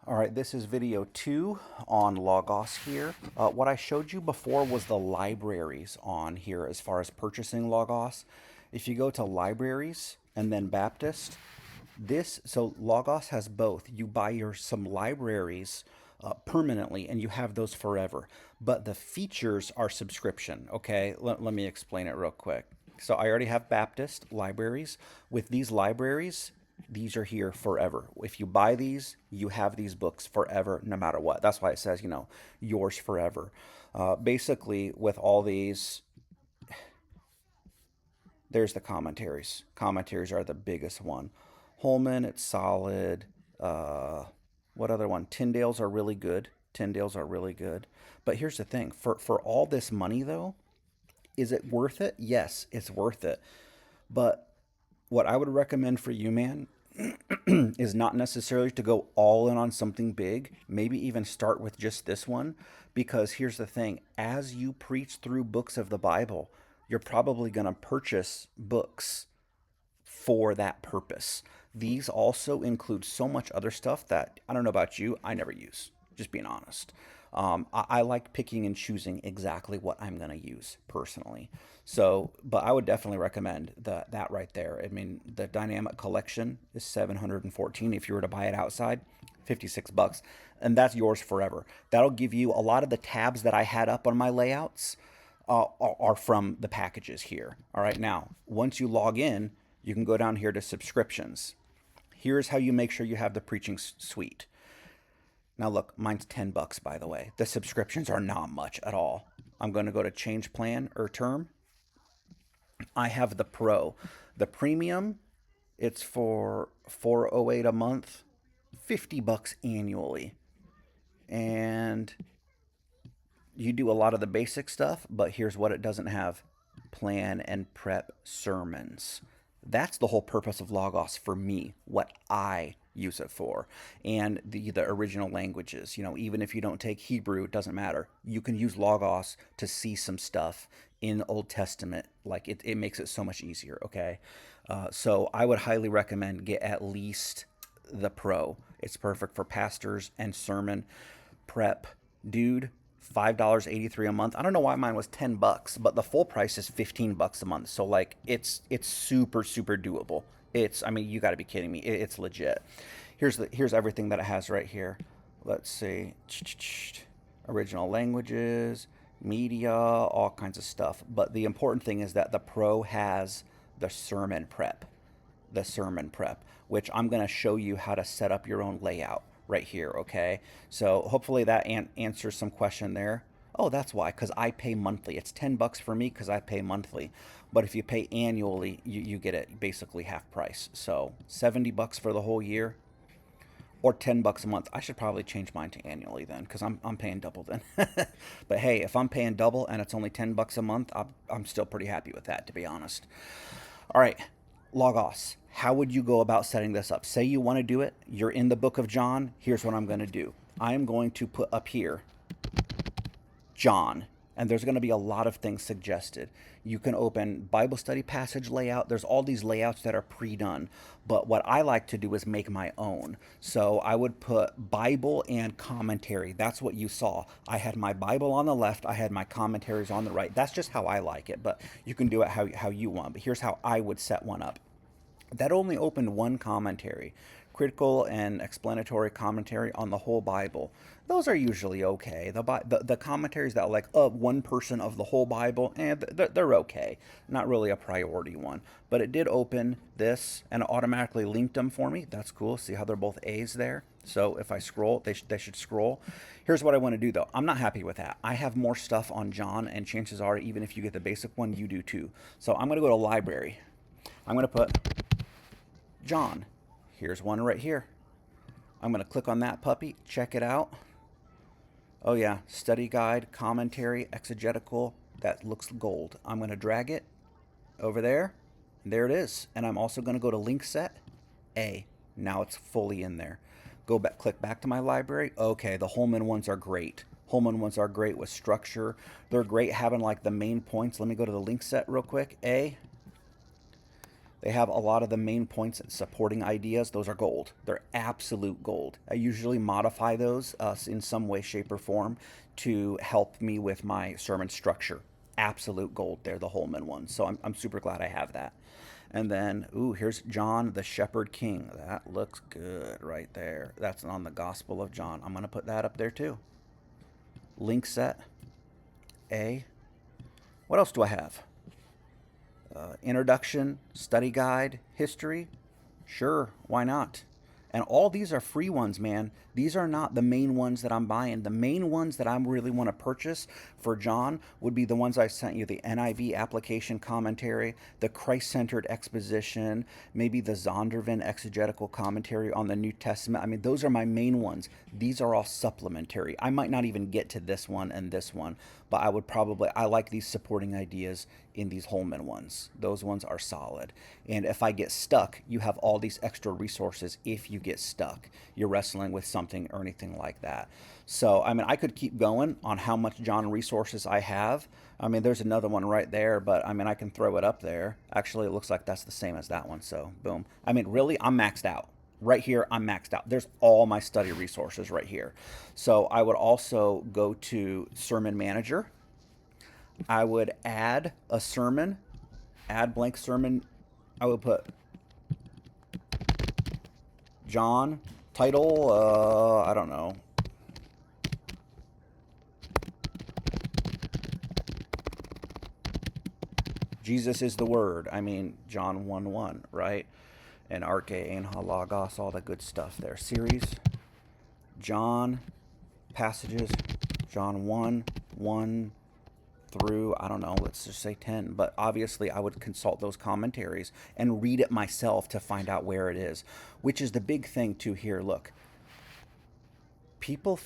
All right, this is video 2 on Logos here. What I showed you before was the libraries on here as far as purchasing Logos. If you go to libraries and then Baptist, so Logos has both. You buy some libraries permanently and you have those forever. But the features are subscription, okay? Let me explain it real quick. So I already have Baptist libraries. With these libraries, these are here forever. If you buy these, you have these books forever, no matter what. That's why it says, yours forever. Basically, with all these, there's the commentaries. Commentaries are the biggest one. Holman, it's solid. What other one? Tyndale's are really good. Tyndale's are really good. But here's the thing: for all this money, though, is it worth it? Yes, it's worth it. But what I would recommend for you, man, is not necessarily to go all in on something big. Maybe even start with just this one. Because here's the thing: as you preach through books of the Bible, you're probably going to purchase books for that purpose. These also include so much other stuff that I don't know about you, I never use, just being honest. I like picking and choosing exactly what I'm going to use personally. So, but I would definitely recommend that right there. I mean, the dynamic collection is 714 if you were to buy it outside. 56 bucks, and that's yours forever. That'll give you a lot of the tabs that I had up on my layouts are from the packages here. All right, now once you log in, you can go down here to subscriptions. Here's how you make sure you have the preaching suite. Now look, mine's 10 bucks, by the way. The subscriptions are not much at all. I'm going to go to change plan or term. I have the pro. The premium, it's for 408 a month, 50 bucks annually. And you do a lot of the basic stuff, but here's what it doesn't have: plan and prep sermons. That's the whole purpose of Logos for me, what I use it for. And the original languages, even if you don't take Hebrew, it doesn't matter. You can use Logos to see some stuff in Old Testament. Like it makes it so much easier, okay? So I would highly recommend get at least the Pro. It's perfect for pastors and sermon prep. Dude, $5.83 a month. I don't know why mine was 10 bucks, but the full price is 15 bucks a month. So like it's super super doable. I mean, you got to be kidding me. It's legit. Here's everything that it has right here. Let's see. Original languages, media, all kinds of stuff. But the important thing is that the Pro has the sermon prep. The sermon prep, which I'm going to show you how to set up your own layout right here, okay? So hopefully that answers some question there. Oh, that's why, because I pay monthly. It's 10 bucks for me because I pay monthly. But if you pay annually, you get it basically half price. So 70 bucks for the whole year or 10 bucks a month. I should probably change mine to annually then because I'm paying double then. But hey, if I'm paying double and it's only 10 bucks a month, I'm still pretty happy with that, to be honest. All right, Logos. How would you go about setting this up? Say you want to do it. You're in the book of John. Here's what I'm going to do. I'm going to put up here John, and there's going to be a lot of things suggested. You can open Bible study passage layout. There's all these layouts that are pre-done, but what I like to do is make my own. So I would put Bible and commentary. That's what you saw. I had my Bible on the left. I had my commentaries on the right. That's just how I like it, but you can do it how you want. But here's how I would set one up. That only opened one commentary, critical and explanatory commentary on the whole Bible. Those are usually okay. The commentaries that are like one person of the whole Bible, they're okay. Not really a priority one. But it did open this and it automatically linked them for me. That's cool. See how they're both A's there? So if I scroll, they should scroll. Here's what I want to do though. I'm not happy with that. I have more stuff on John, and chances are, even if you get the basic one, you do too. So I'm going to go to library. I'm going to put John. Here's one right here. I'm going to click on that puppy, check it out. Oh yeah, study guide, commentary, exegetical, that looks gold. I'm going to drag it over there. There it is. And I'm also going to go to link set, A. Now it's fully in there. Go back, click back to my library. Okay, the Holman ones are great. Holman ones are great with structure. They're great having like the main points. Let me go to the link set real quick. A. They have a lot of the main points and supporting ideas. Those are gold. They're absolute gold. I usually modify those in some way, shape, or form to help me with my sermon structure. Absolute gold. They're the Holman ones. So I'm super glad I have that. And then, ooh, here's John the Shepherd King. That looks good right there. That's on the Gospel of John. I'm going to put that up there too. Link set. A. What else do I have? Introduction, study guide, history. Sure, why not? And all these are free ones, man. These are not the main ones that I'm buying. The main ones that I really want to purchase for John would be the ones I sent you, the NIV application commentary, the Christ-centered exposition, maybe the Zondervan exegetical commentary on the New Testament. I mean, those are my main ones. These are all supplementary. I might not even get to this one and this one, but I like these supporting ideas in these Holman ones. Those ones are solid. And if I get stuck, you have all these extra resources if you get stuck. You're wrestling with something or anything like that. So, I mean, I could keep going on how much John resources I have. I mean, there's another one right there, but I mean, I can throw it up there. Actually, it looks like that's the same as that one. So, boom. I mean, really, I'm maxed out. Right here, I'm maxed out. There's all my study resources right here. So I would also go to Sermon Manager. I would add a sermon, add blank sermon. I would put John, title, I don't know. Jesus is the Word. I mean, John 1:1, right? And Arche, and Halagos, all that good stuff there. Series, John, passages, John 1:1 through, I don't know, let's just say 10. But obviously, I would consult those commentaries and read it myself to find out where it is, which is the big thing, too, here. Look, people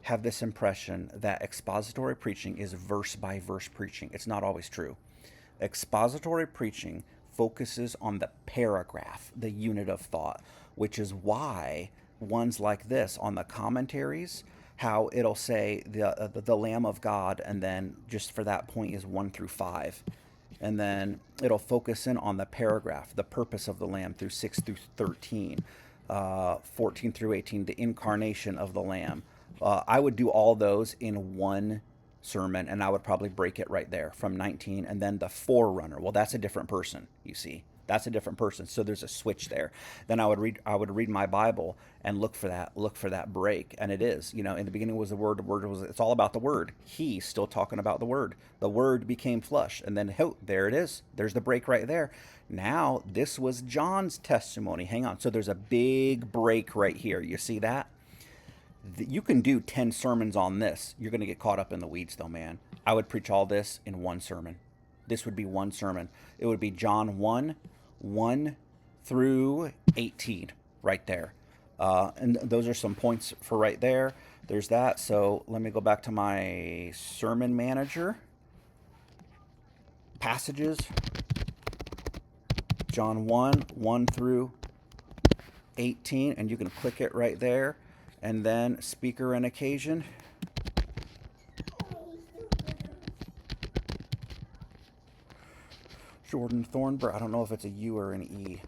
have this impression that expository preaching is verse by verse preaching. It's not always true. Expository preaching focuses on the paragraph, the unit of thought, which is why ones like this on the commentaries, how it'll say the Lamb of God, and then just for that point is 1 through 5. And then it'll focus in on the paragraph, the purpose of the Lamb through 6 through 13, 14 through 18, the incarnation of the Lamb. I would do all those in one sermon, and I would probably break it right there from 19, and then the forerunner. Well, that's a different person, you see. That's a different person. So there's a switch there. Then I would read my Bible and look for that break. And it is, in the beginning was the Word. The Word it's all about the Word. He's still talking about the Word. The Word became flesh. And then, there it is. There's the break right there. Now, this was John's testimony. Hang on. So there's a big break right here. You see that? You can do 10 sermons on this. You're going to get caught up in the weeds, though, man. I would preach all this in one sermon. This would be one sermon. It would be John 1 through 18 right there. And those are some points for right there. There's that. So let me go back to my sermon manager. Passages. John 1 through 18. And you can click it right there. And then speaker and occasion. Jordan Thornburg. I don't know if it's a U or an E.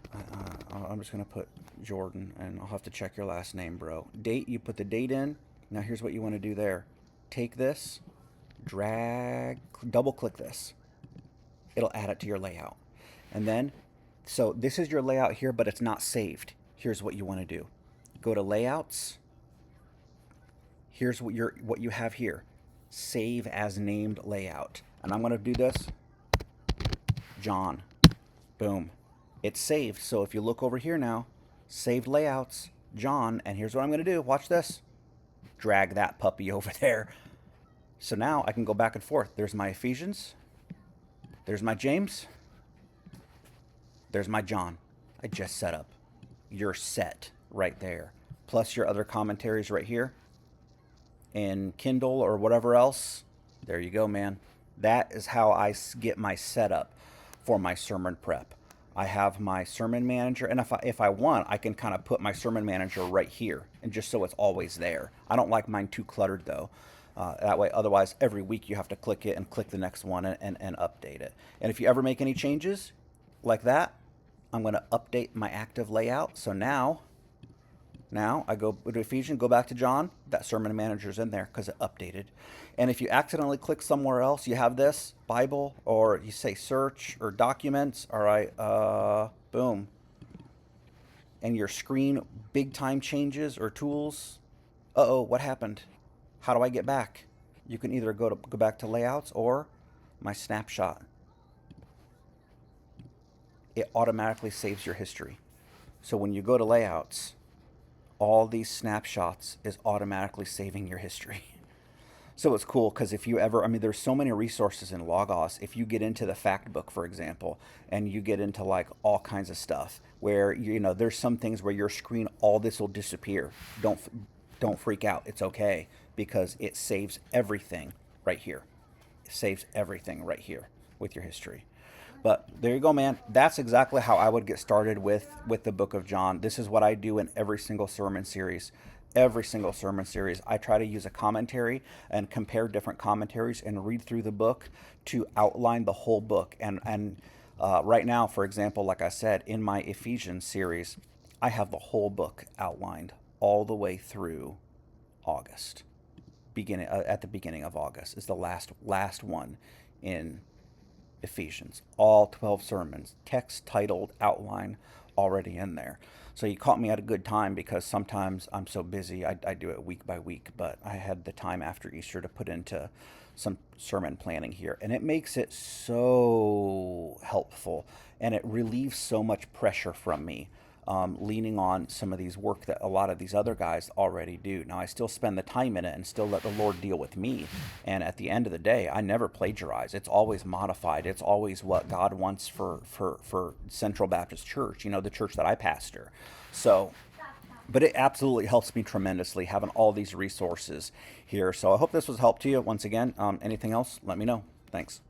I'm just going to put Jordan, and I'll have to check your last name, bro. Date, you put the date in. Now here's what you want to do there. Take this, drag, double click this. It'll add it to your layout. And then, so this is your layout here, but it's not saved. Here's what you want to do. Go to layouts. Here's what you have here. Save as named layout. And I'm going to do this. John. Boom. It's saved. So if you look over here now, saved layouts, John, and here's what I'm going to do. Watch this. Drag that puppy over there. So now I can go back and forth. There's my Ephesians. There's my James. There's my John. I just set up. You're set right there. Plus your other commentaries right here. In Kindle or whatever else. There you go, man. That is how I get my setup for my sermon prep. I have my sermon manager, and if I want, I can kind of put my sermon manager right here, and just so it's always there. I don't like mine too cluttered, though. That way, otherwise, every week you have to click it and click the next one and update it. And if you ever make any changes like that, I'm going to update my active layout. So now I go to Ephesians, go back to John. That sermon manager's in there because it updated. And if you accidentally click somewhere else, you have this Bible, or you say search or documents. All right, boom, and your screen big time changes or tools. Uh-oh, what happened? How do I get back? You can either go back to layouts or my snapshot. It automatically saves your history. So when you go to layouts, all these snapshots is automatically saving your history. So it's cool because if you ever, I mean, there's so many resources in Logos. If you get into the fact book, for example, and you get into like all kinds of stuff where, you know, there's some things where your screen, all this will disappear. Don't freak out. It's okay because it saves everything right here. It saves everything right here with your history. But there you go, man. That's exactly how I would get started with the book of John. This is what I do in every single sermon series. Every single sermon series, I try to use a commentary and compare different commentaries and read through the book to outline the whole book. And right now, for example, like I said, in my Ephesians series, I have the whole book outlined all the way through August. Beginning at the beginning of August is the last one in Ephesians. All 12 sermons, text, titled, outline, already in there. So you caught me at a good time because sometimes I'm so busy. I do it week by week, but I had the time after Easter to put into some sermon planning here. And it makes it so helpful and it relieves so much pressure from me. Leaning on some of these work that a lot of these other guys already do. Now, I still spend the time in it and still let the Lord deal with me. And at the end of the day, I never plagiarize. It's always modified. It's always what God wants for Central Baptist Church, you know, the church that I pastor. So, but it absolutely helps me tremendously having all these resources here. So I hope this was a help to you. Once again, anything else, let me know. Thanks.